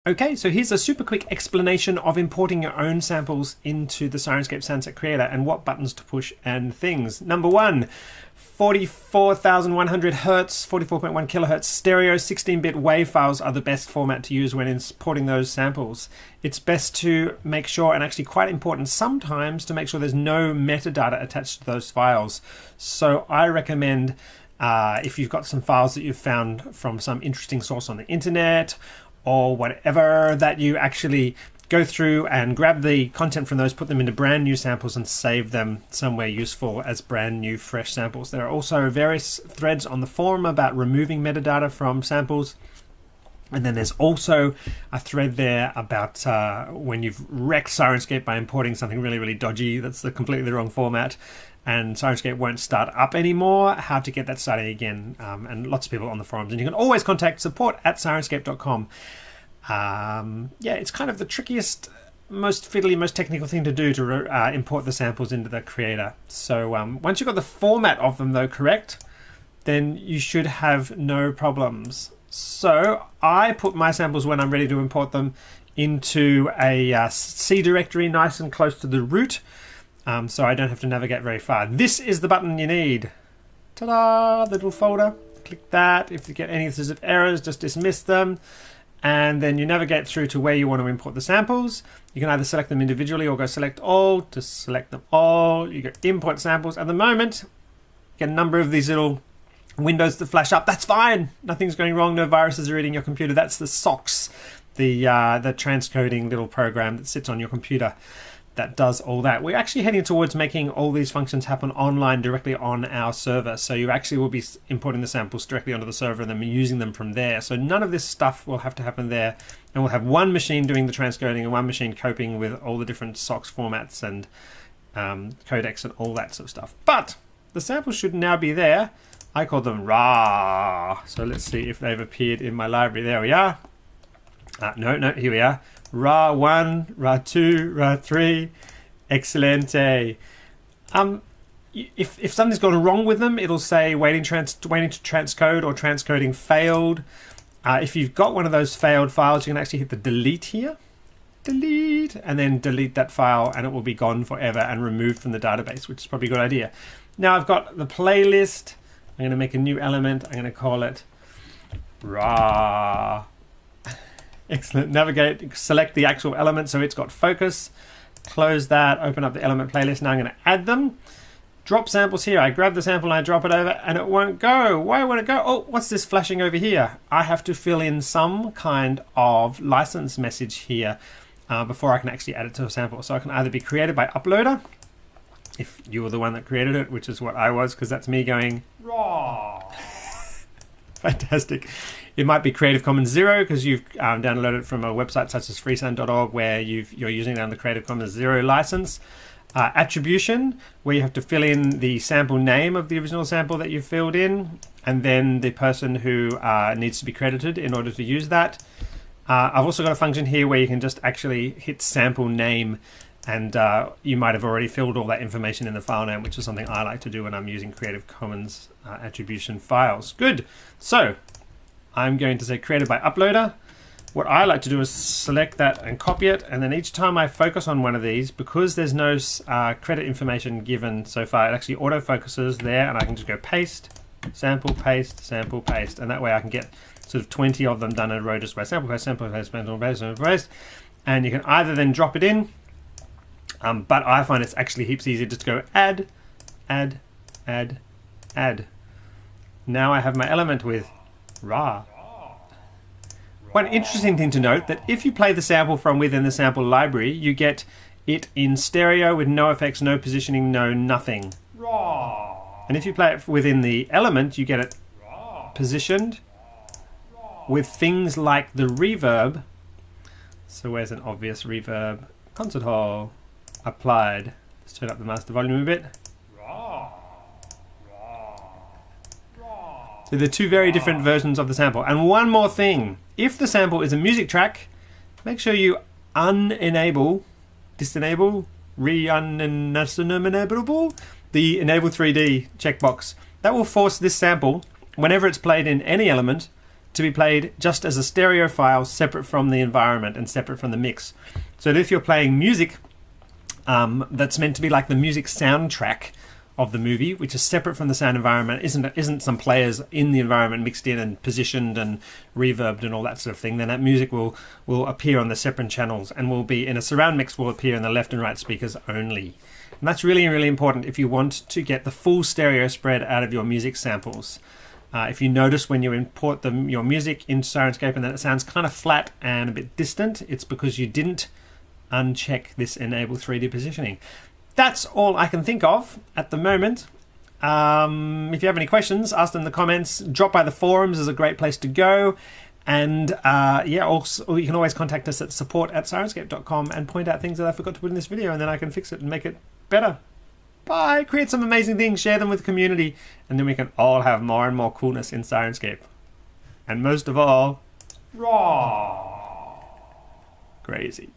Okay, so here's a super quick explanation of importing your own samples into the Syrinscape SoundSet creator and what buttons to push and things. Number one, 44,100 hertz, 44.1 kilohertz stereo 16-bit WAV files are the best format to use when importing those samples. It's best to make sure, and actually quite important sometimes, to make sure there's no metadata attached to those files. So I recommend, if you've got some files that you've found from some interesting source on the internet or whatever, that you actually go through and grab the content from those, put them into brand new samples and save them somewhere useful as brand new fresh samples. There are also various threads on the forum about removing metadata from samples. And then there's also a thread there about when you've wrecked Syrinscape by importing something really, really dodgy that's the completely wrong format and Syrinscape won't start up anymore, how to get that starting again. And lots of people on the forums. And you can always contact support@syrinscape.com. Yeah, it's kind of the trickiest, most fiddly, most technical thing to do to import the samples into the creator. So once you've got the format of them though correct, then you should have no problems. So I put my samples when I'm ready to import them into a C directory nice and close to the root, so I don't have to navigate very far. This is the button you need. Ta-da! The little folder. Click that. If you get any sort of errors, just dismiss them. And then you navigate through to where you want to import the samples. You can either select them individually or go select all to select them all. You go import samples. At the moment, you get a number of these little windows that flash up. That's fine. Nothing's going wrong. No viruses are eating your computer. That's the SOX, the transcoding little program that sits on your computer that does all that. We're actually heading towards making all these functions happen online directly on our server. So you actually will be importing the samples directly onto the server and then using them from there. So none of this stuff will have to happen there. And we'll have one machine doing the transcoding and one machine coping with all the different SOX formats and codecs and all that sort of stuff. But the samples should now be there. I call them RAW. So let's see if they've appeared in my library. There we are. No, here we are. RAW 1, RAW 2, RAW 3. Excelente. If something's gone wrong with them, it'll say waiting to transcode or transcoding failed. If you've got one of those failed files, you can actually hit the delete here. Delete. And then delete that file and it will be gone forever and removed from the database, which is probably a good idea. Now I've got the playlist. I'm going to make a new element. I'm going to call it RAW. Excellent. Navigate, select the actual element so it's got focus. Close that, open up the element playlist. Now I'm going to add them. Drop samples here. I grab the sample and I drop it over and it won't go. Why won't it go? Oh, what's this flashing over here? I have to fill in some kind of license message here before I can actually add it to a sample. So I can either be created by uploader, if you were the one that created it, which is what I was, because that's me going raw. Fantastic. It might be Creative Commons 0 because you've downloaded it from a website such as freesound.org where you're using it on the Creative Commons 0 license. Attribution, where you have to fill in the sample name of the original sample that you filled in, and then the person who needs to be credited in order to use that. I've also got a function here where you can just actually hit sample name, and you might have already filled all that information in the file name, which is something I like to do when I'm using Creative Commons attribution files. Good. So I'm going to say created by uploader. What I like to do is select that and copy it, and then each time I focus on one of these, because there's no credit information given so far, it actually auto-focuses there, and I can just go paste, sample, paste, and that way I can get sort of 20 of them done in a row just by sample, paste, sample, paste, sample, paste, sample, paste, and you can either then drop it in, but I find it's actually heaps easier just to go add, add, add, add. Now I have my element with RAW. One interesting thing to note, that if you play the sample from within the sample library, you get it in stereo with no effects, no positioning, no nothing. Raw. And if you play it within the element, you get it positioned with things like the reverb. So where's an obvious reverb? Concert hall. Applied. Let's turn up the master volume a bit. So they're two very different versions of the sample. And one more thing. If the sample is a music track, make sure you unenable, disenable, re-unenable the enable 3D checkbox. That will force this sample, whenever it's played in any element, to be played just as a stereo file separate from the environment and separate from the mix. So that if you're playing music that's meant to be like the music soundtrack of the movie, which is separate from the sound environment, isn't some players in the environment mixed in and positioned and reverbed and all that sort of thing, then that music will appear on the separate channels and will be in a surround mix, will appear in the left and right speakers only. And that's really, really important if you want to get the full stereo spread out of your music samples. If you notice when you import your music into Syrinscape and then it sounds kind of flat and a bit distant, it's because you didn't uncheck this enable 3D positioning. That's all I can think of at the moment. If you have any questions, ask them in the comments. Drop by the forums is a great place to go. And also you can always contact us at support@syrinscape.com and point out things that I forgot to put in this video, and then I can fix it and make it better. Bye! Create some amazing things, share them with the community, and then we can all have more and more coolness in Syrinscape. And most of all, raw. Crazy.